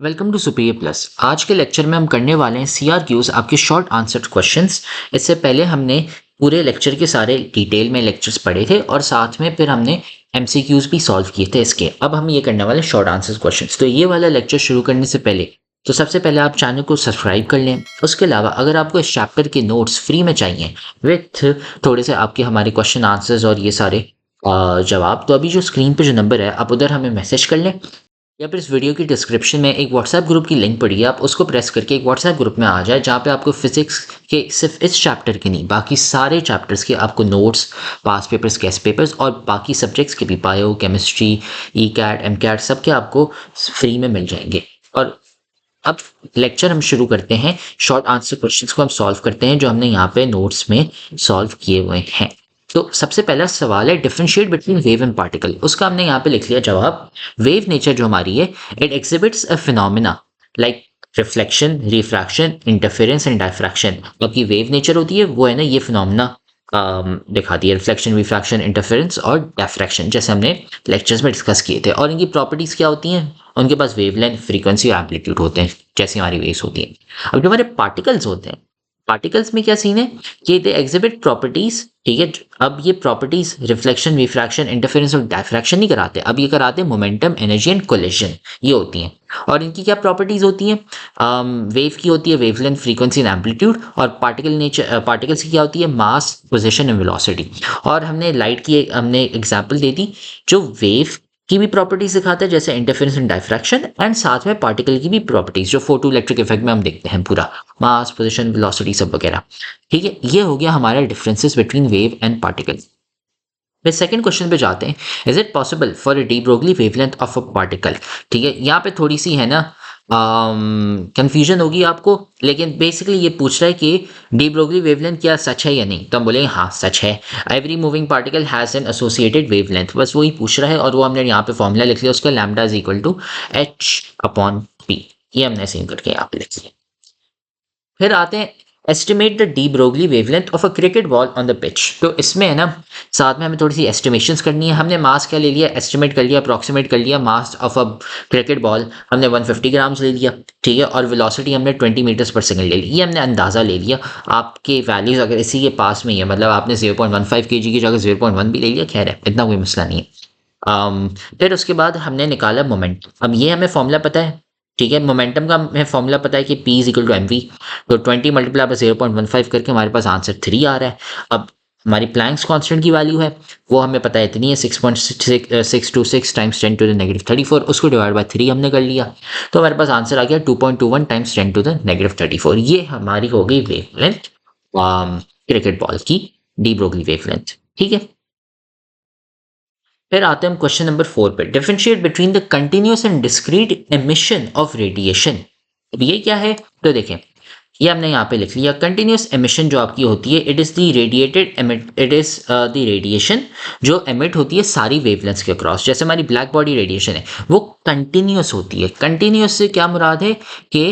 Welcome to superior plus. आज के lecture में हम करने वाले हैं CRQs, आपके शॉर्ट आंसर्ड क्वेश्चंस। इससे पहले हमने पूरे लेक्चर के सारे डिटेल में लेक्चर्स पढ़े थे और साथ में फिर हमने MCQs भी सॉल्व किए थे इसके। अब हम ये करने वाले शॉर्ट आंसर्स क्वेश्चंस। तो ये वाला लेक्चर शुरू करने से पहले तो सबसे पहले आप चैनल को सब्सक्राइब कर लें। उसके अलावा अगर आपको इस चैप्टर के नोट्स फ्री में चाहिए विथ थोड़े से आपके हमारे क्वेश्चन आंसर्स और ये सारे जवाब, तो अभी जो स्क्रीन पे जो नंबर है आप उधर हमें मैसेज कर लें या फिर इस वीडियो की डिस्क्रिप्शन में एक व्हाट्सएप ग्रुप की लिंक पड़ी है, आप उसको प्रेस करके एक व्हाट्सएप ग्रुप में आ जाए जहाँ पे आपको फिजिक्स के सिर्फ इस चैप्टर के नहीं बाकी सारे चैप्टर्स के आपको नोट्स, पास पेपर्स, गेस्ट पेपर्स और बाकी सब्जेक्ट्स के भी बायो, केमिस्ट्री, ECAT, MCAT सब के आपको फ्री में मिल जाएंगे। और अब लेक्चर हम शुरू करते हैं। शॉर्ट आंसर क्वेश्चंस को हम सॉल्व करते हैं जो हमने यहाँ पे नोट्स में सॉल्व किए हुए हैं। तो सबसे पहला सवाल है differentiate between wave and particle. उसका हमने यहाँ पे लिख लिया जवाब। वेव नेचर जो हमारी है, it exhibits a phenomena like reflection, refraction, interference and diffraction. आपकी वेव नेचर होती है वो है ना, ये फिनोमिना दिखाती है, रिफ्लेक्शन, रिफ्रैक्शन, इंटरफेरेंस और डायफ्रैक्शन, जैसे हमने लेक्चर्स में डिस्कस किए थे। और इनकी प्रॉपर्टीज क्या होती हैं? उनके पास वेवलेंथ, फ्रीक्वेंसी और एम्पलीट्यूड होते हैं जैसे हमारी वेव्स होती हैं। अब जो हमारे पार्टिकल्स होते हैं, पार्टिकल्स में क्या सीन है कि दे एग्जिबिट प्रॉपर्टीज, ठीक है। अब ये प्रॉपर्टीज रिफ्लेक्शन, रिफ्रैक्शन, इंटरफेरेंस और डायफ्रैक्शन नहीं कराते, अब ये कराते हैं मोमेंटम, एनर्जी एंड कोलिजन, ये होती हैं। और इनकी क्या प्रॉपर्टीज होती हैं? वेव की होती है वेवलेंथ, फ्रीक्वेंसी एंड एम्पलीट्यूड। और पार्टिकल नेचर, पार्टिकल्स की क्या होती है? मास, पोजीशन एंड वेलोसिटी। और हमने लाइट की हमने एग्जांपल दे दी जो वेव की भी प्रॉपर्टीज दिखाता है जैसे इंटरफेरेंस एंड डायफ्रैक्शन, एंड साथ में पार्टिकल की भी प्रॉपर्टीज जो फोटो इलेक्ट्रिक इफेक्ट में हम देखते हैं, पूरा मास, पोजीशन, वेलोसिटी सब वगैरह। ठीक है, ये हो गया हमारा differences between wave and particle. फिर सेकंड क्वेश्चन पे जाते हैं। Is it possible for a de Broglie wavelength of a particle? ठीक है, यहाँ पे थोड़ी सी है ना कंफ्यूजन होगी आपको, लेकिन बेसिकली ये पूछ रहा है कि डी ब्रोगली वेवलेंथ क्या सच है या नहीं। तो हम बोलेंगे हाँ सच है। Every moving particle has an associated wavelength, बस वही पूछ रहा है। और वो हमने यहाँ पे फॉर्मूला लिख लिया उसका, lambda is equal to H/P। ये हमने सीन करके यहाँ पे लिख लिया। फिर आते हैं estimate the de Broglie wavelength of a cricket ball on the pitch. तो इसमें है ना साथ में हमें थोड़ी सी एस्टिमेशंस करनी है। हमने मास क्या ले लिया, एस्टिमेट कर लिया, अप्रॉक्सीमेट कर लिया। Mass of a cricket ball हमने 150 ग्राम्स ले लिया, ठीक है। और वेलोसिटी हमने 20 मीटर्स पर सेकंड ले ली, ये हमने अंदाज़ा ले लिया। आपके वैल्यूज़ अगर इसी के पास में ही है, मतलब आपने 0.15 kg की जगह 0.1 भी ले लिया, खैर है, इतना कोई मसला नहीं है। फिर उसके बाद हमने निकाला मोमेंटम। अब ये हमें फॉर्मूला पता है, ठीक है। मोमेंटम का हमें फॉर्मूला पता है कि P is equal to mv। तो 20 मल्टीप्लाई बाय 0.15 करके हमारे पास आंसर 3 आ रहा है। अब हमारी प्लैंक्स कांस्टेंट की वैल्यू है, वो हमें पता है इतनी है, 6.626 टाइम्स 10 टू द नेगेटिव 34, उसको डिवाइड बाय 3 हमने कर लिया। तो हमारे पास आंसर आ गया 2.21 टाइम्स 10 टू द नेगेटिव 34। ये हमारी हो गई वेवलेंथ क्रिकेट बॉल की, डी ब्रोगली वेवलेंथ, ठीक है। फिर आते हैं हम क्वेश्चन नंबर 4 पे। Differentiate between the continuous and discrete emission of radiation. अब ये क्या है? तो देखें, ये हमने यहाँ पे लिख लिया। कंटिन्यूअस एमिशन जो आपकी होती है, it is the radiated it is the radiation जो एमिट होती है सारी वेवलेंथ्स के अक्रॉस। जैसे हमारी ब्लैक बॉडी रेडिएशन है वो कंटिन्यूअस होती है। कंटिन्यूअस से क्या मुराद है कि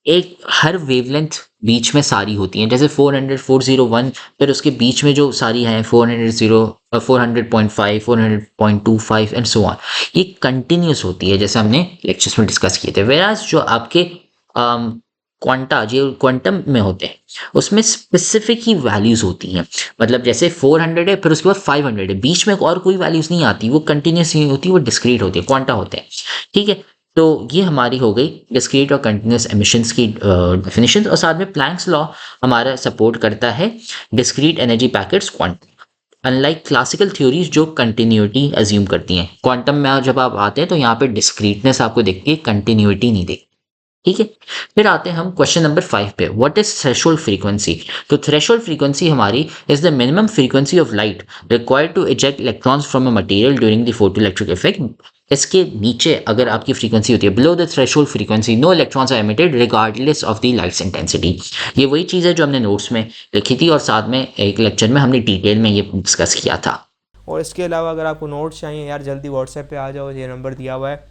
एक हर वेवलेंथ बीच में सारी होती हैं, जैसे 400, 401, फिर उसके बीच में जो सारी हैं 400, 400.5, 400.25 एंड सो ऑन, ये कंटिन्यूस होती है जैसे हमने लेक्चर्स में डिस्कस किए थे। वेराज जो आपके क्वांटा जो क्वांटम में होते हैं उसमें स्पेसिफिक ही वैल्यूज होती हैं। मतलब जैसे 400 है, फिर उसके बाद 500 है, बीच में और कोई वैल्यूज नहीं आती, वो कंटिन्यूस नहीं होती, वो डिस्क्रीट होती है, क्वांटा होते हैं, ठीक है। तो ये हमारी हो गई डिस्क्रीट और कंटिन्यूस एमिशंस की डेफिनेशन। और साथ में प्लैंक्स लॉ हमारा सपोर्ट करता है discrete energy packets quantum, unlike classical theories जो कंटिन्यूटी एज्यूम करती हैं। क्वांटम में जब आप आते हैं तो यहाँ पे डिस्क्रीटनेस आपको देखती है, कंटिन्यूटी नहीं देखती, ठीक है। फिर आते हैं हम क्वेश्चन नंबर 5 पे। What is threshold frequency? तो थ्रेशोल्ड फ्रीक्वेंसी हमारी is the minimum frequency of light required to eject electrons from a material during the photoelectric effect. इसके नीचे अगर आपकी फ्रीक्वेंसी होती है, below the threshold frequency no electrons are emitted regardless of the light's intensity. ये वही चीज़ है जो हमने नोट्स में लिखी थी और साथ में एक लेक्चर में हमने डिटेल में ये डिस्कस किया था। और इसके अलावा अगर आपको नोट्स चाहिए यार जल्दी व्हाट्सएप पे आ जाओ, ये नंबर दिया हुआ है।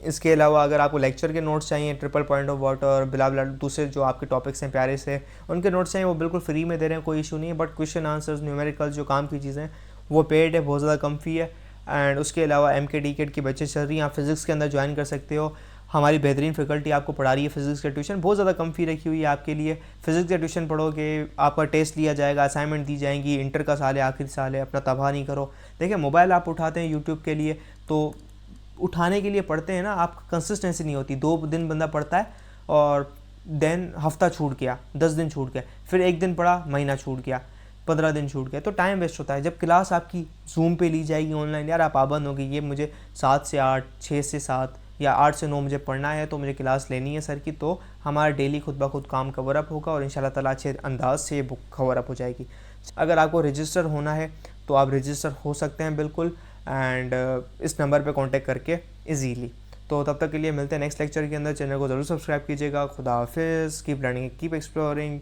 इसके अलावा अगर आपको लेक्चर के नोट्स चाहिए, ट्रिपल पॉइंट ऑफ वाटर और बिला बिला दूसरे जो आपके टॉपिक्स हैं प्यारे से, उनके नोट्स चाहिए, वो बिल्कुल फ्री में दे रहे हैं, कोई इशू नहीं है। बट क्वेश्चन आंसर्स, न्यूमेरिकल जो काम की चीज़ें वो पेड है, बहुत ज़्यादा कम फी है। एंड उसके अलावा MK की बच्चे चल रही हैं, आप फिज़िक्स के अंदर ज्वाइन कर सकते हो। हमारी बेहतरीन फैकल्टी आपको पढ़ा रही है फिज़िक्स का ट्यूशन, बहुत ज़्यादा कम फी रखी हुई है आपके लिए। फिज़िक्स का ट्यूशन पढ़ोगे, आपका टेस्ट लिया जाएगा, असाइनमेंट दी जाएंगी, इंटर का साल है, आखिरी साल है, अपना तबाह नहीं करो। देखिए मोबाइल आप उठाते हैं यूट्यूब के लिए, तो उठाने के लिए पढ़ते हैं ना, आपका कंसिस्टेंसी नहीं होती। 2 दिन बंदा पढ़ता है और देन हफ्ता छूट गया, 10 दिन छूट गया, फिर 1 दिन पढ़ा, महीना छूट गया, 15 दिन छूट गया, तो टाइम वेस्ट होता है। जब क्लास आपकी जूम पे ली जाएगी ऑनलाइन, यार आप पाबंद होगी, ये मुझे 7 से 8, 6 से 7 या 8 से 9 मुझे पढ़ना है, तो मुझे क्लास लेनी है सर की, तो हमारा डेली खुद ब खुद काम कवर अप होगा और इंशाल्लाह ताला अच्छे अंदाज से ये बुक कवर अप हो जाएगी। अगर आपको रजिस्टर होना है तो आप रजिस्टर हो सकते हैं बिल्कुल, एंड इस नंबर पे कांटेक्ट करके इजीली। तो तब तक के लिए मिलते हैं नेक्स्ट लेक्चर के अंदर। चैनल को ज़रूर सब्सक्राइब कीजिएगा। खुदा हाफिज़, कीप लर्निंग, कीप एक्सप्लोरिंग।